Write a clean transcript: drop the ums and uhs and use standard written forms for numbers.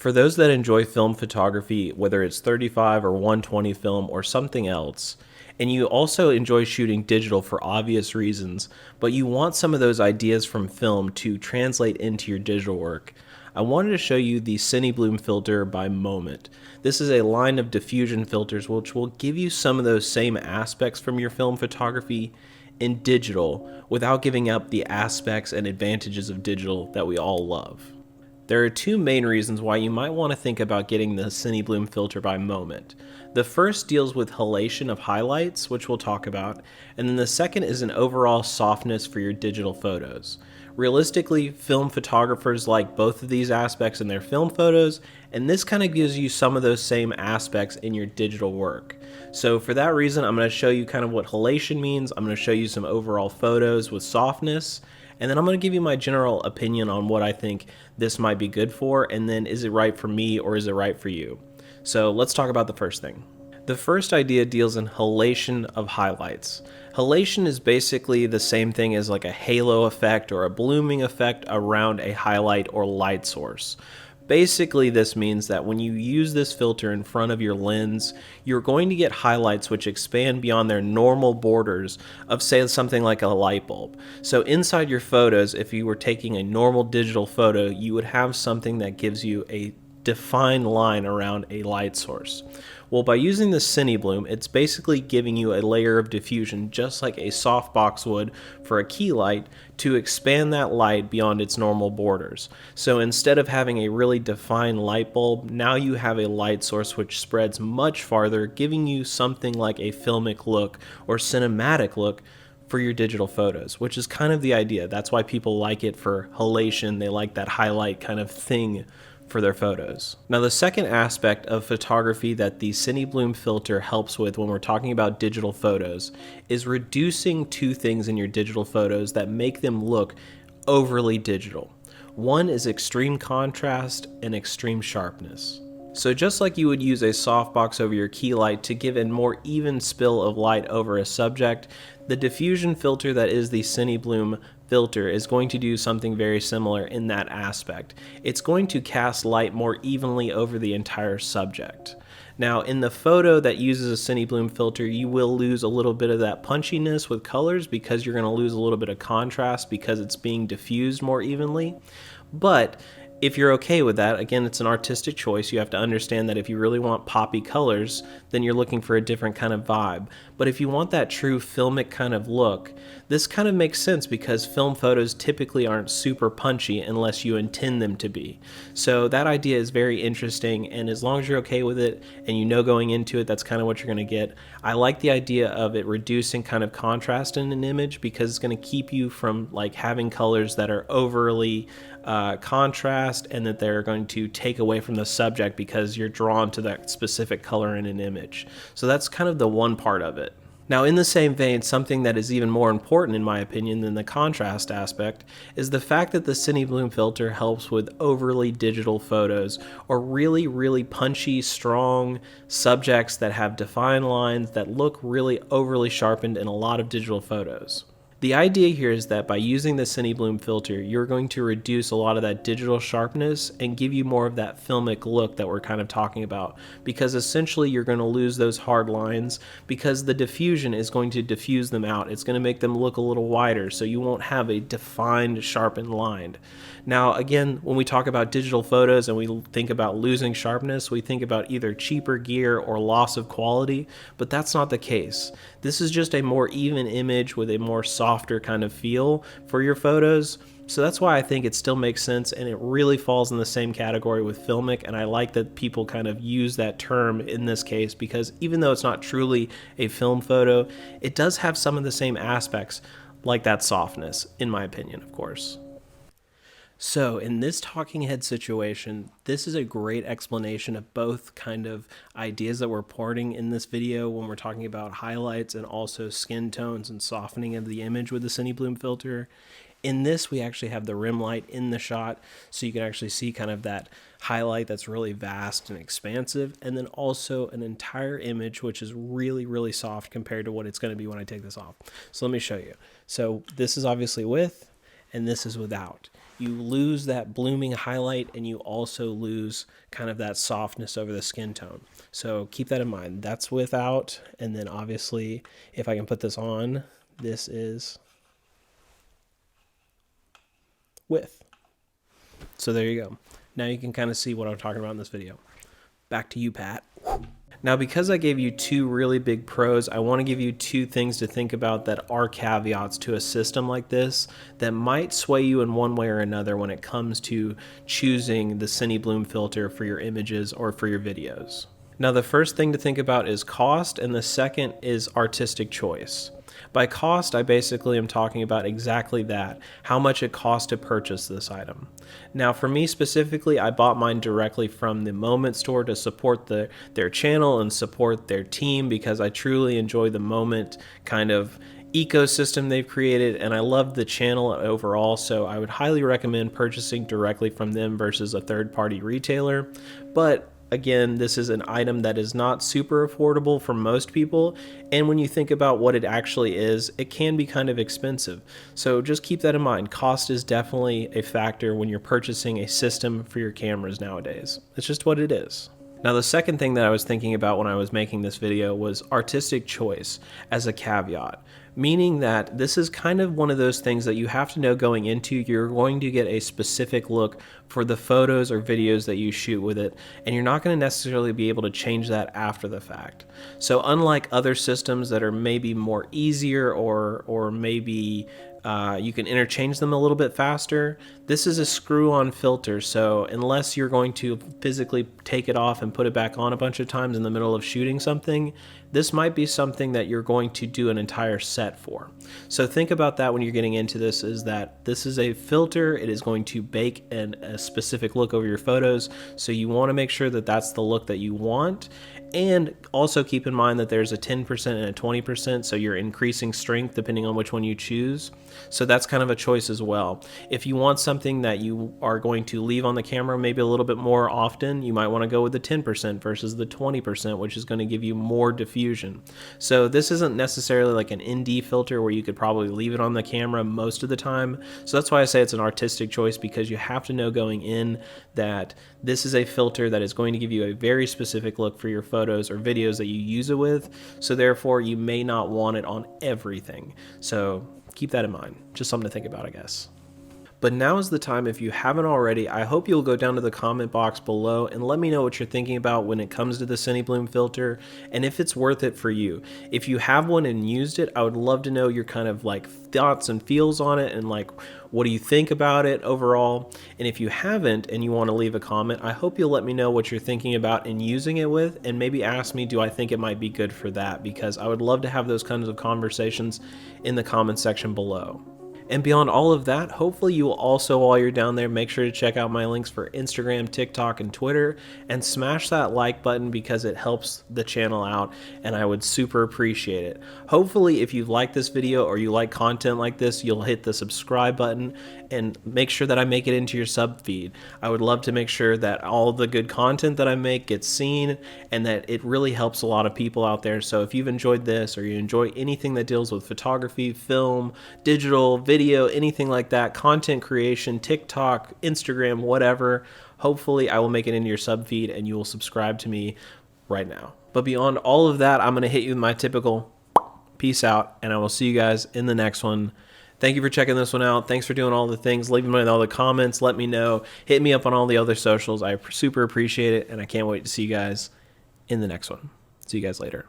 For those that enjoy film photography, whether it's 35 or 120 film or something else, and you also enjoy shooting digital for obvious reasons, but you want some of those ideas from film to translate into your digital work, I wanted to show you the Cinebloom filter by Moment. This is a line of diffusion filters which will give you some of those same aspects from your film photography in digital without giving up the aspects and advantages of digital that we all love. There are two main reasons why you might want to think about getting the Cinebloom filter by Moment. The first deals with halation of highlights, which we'll talk about, and then the second is an overall softness for your digital photos. Realistically, film photographers like both of these aspects in their film photos, and this kind of gives you some of those same aspects in your digital work. So for that reason, I'm going to show you kind of what halation means. I'm going to show you some overall photos with softness, and then I'm going to give you my general opinion on what I think this might be good for, and then is it right for me or is it right for you? So let's talk about the first thing. The first idea deals in halation of highlights. Halation is basically the same thing as like a halo effect or a blooming effect around a highlight or light source. Basically, this means that when you use this filter in front of your lens, you're going to get highlights which expand beyond their normal borders of, say, something like a light bulb. So inside your photos, if you were taking a normal digital photo, you would have something that gives you a defined line around a light source. Well, by using the Cinebloom, it's basically giving you a layer of diffusion, just like a softbox would for a key light, to expand that light beyond its normal borders. So instead of having a really defined light bulb, now you have a light source which spreads much farther, giving you something like a filmic look or cinematic look for your digital photos, which is kind of the idea. That's why people like it for halation. They like that highlight kind of thing for their photos. Now, the second aspect of photography that the Cinebloom filter helps with when we're talking about digital photos is reducing two things in your digital photos that make them look overly digital. One is extreme contrast and extreme sharpness. So just like you would use a softbox over your key light to give a more even spill of light over a subject, the diffusion filter that is the Cinebloom filter is going to do something very similar in that aspect. It's going to cast light more evenly over the entire subject. Now, in the photo that uses a Cinebloom filter, you will lose a little bit of that punchiness with colors because you're going to lose a little bit of contrast because it's being diffused more evenly. But if you're okay with that, again, it's an artistic choice. You have to understand that if you really want poppy colors, then you're looking for a different kind of vibe. But if you want that true filmic kind of look, this kind of makes sense because film photos typically aren't super punchy unless you intend them to be. So that idea is very interesting, and as long as you're okay with it and you know going into it that's kind of what you're going to get, I like the idea of it reducing kind of contrast in an image because it's going to keep you from like having colors that are overly contrast and that they're going to take away from the subject because you're drawn to that specific color in an image. So that's kind of the one part of it. Now, in the same vein, something that is even more important in my opinion than the contrast aspect is the fact that the Cinebloom filter helps with overly digital photos or really, really punchy, strong subjects that have defined lines that look really overly sharpened in a lot of digital photos. The idea here is that by using the Cinebloom filter, you're going to reduce a lot of that digital sharpness and give you more of that filmic look that we're kind of talking about, because essentially you're going to lose those hard lines because the diffusion is going to diffuse them out. It's going to make them look a little wider, so you won't have a defined, sharpened line. Now, again, when we talk about digital photos and we think about losing sharpness, we think about either cheaper gear or loss of quality, but that's not the case. This is just a more even image with a more softer kind of feel for your photos. So that's why I think it still makes sense, and it really falls in the same category with filmic, and I like that people kind of use that term in this case because even though it's not truly a film photo, it does have some of the same aspects like that softness, in my opinion, of course. So in this talking head situation, this is a great explanation of both kind of ideas that we're porting in this video when we're talking about highlights and also skin tones and softening of the image with the Cinebloom filter. In this, we actually have the rim light in the shot, so you can actually see kind of that highlight that's really vast and expansive, and then also an entire image which is really, really soft compared to what it's going to be when I take this off. So let me show you. So this is obviously with, and this is without. You lose that blooming highlight, and you also lose kind of that softness over the skin tone. So keep that in mind. That's without, and then obviously if I can put this on, this is with. So there you go. Now you can kind of see what I'm talking about in this video. Back to you, Pat. Now, because I gave you two really big pros, I want to give you two things to think about that are caveats to a system like this that might sway you in one way or another when it comes to choosing the Cinebloom filter for your images or for your videos. Now, the first thing to think about is cost, and the second is artistic choice. By cost, I basically am talking about exactly that, how much it costs to purchase this item. Now, for me specifically, I bought mine directly from the Moment store to support their channel and support their team, because I truly enjoy the Moment kind of ecosystem they've created, and I love the channel overall, so I would highly recommend purchasing directly from them versus a third-party retailer. But again, this is an item that is not super affordable for most people, and when you think about what it actually is, it can be kind of expensive. So just keep that in mind. Cost is definitely a factor when you're purchasing a system for your cameras nowadays. It's just what it is. Now, the second thing that I was thinking about when I was making this video was artistic choice as a caveat, meaning that this is kind of one of those things that you have to know going into. You're going to get a specific look for the photos or videos that you shoot with it, and you're not going to necessarily be able to change that after the fact. So unlike other systems that are maybe more easier or maybe you can interchange them a little bit faster, this is a screw-on filter, so unless you're going to physically take it off and put it back on a bunch of times in the middle of shooting something, this might be something that you're going to do an entire set for. So think about that when you're getting into this, is that this is a filter. It is going to bake a specific look over your photos, so you want to make sure that that's the look that you want. And also keep in mind that there's a 10% and a 20%, so you're increasing strength depending on which one you choose. So that's kind of a choice as well. If you want something that you are going to leave on the camera maybe a little bit more often, you might want to go with the 10% versus the 20%, which is going to give you more diffusion. So this isn't necessarily like an ND filter where you could probably leave it on the camera most of the time. So that's why I say it's an artistic choice, because you have to know going in that this is a filter that is going to give you a very specific look for your photos or videos that you use it with. So therefore you may not want it on everything. So keep that in mind. Just something to think about, I guess. But now is the time, if you haven't already, I hope you'll go down to the comment box below and let me know what you're thinking about when it comes to the Cinebloom filter, and if it's worth it for you. If you have one and used it, I would love to know your kind of like thoughts and feels on it, and like what do you think about it overall. And if you haven't and you want to leave a comment, I hope you'll let me know what you're thinking about and using it with, and maybe ask me, do I think it might be good for that, because I would love to have those kinds of conversations in the comment section below. And beyond all of that, hopefully you will also, while you're down there, make sure to check out my links for Instagram, TikTok, and Twitter, and smash that like button because it helps the channel out, and I would super appreciate it. Hopefully, if you like this video or you like content like this, you'll hit the subscribe button and make sure that I make it into your sub feed. I would love to make sure that all the good content that I make gets seen, and that it really helps a lot of people out there. So if you've enjoyed this, or you enjoy anything that deals with photography, film, digital, video, anything like that, content creation, TikTok, Instagram, whatever, hopefully I will make it into your sub feed and you will subscribe to me right now. But beyond all of that, I'm going to hit you with my typical peace out, and I will see you guys in the next one. Thank you for checking this one out. Thanks for doing all the things. Leave me in all the comments. Let me know. Hit me up on all the other socials. I super appreciate it, and I can't wait to see you guys in the next one. See you guys later.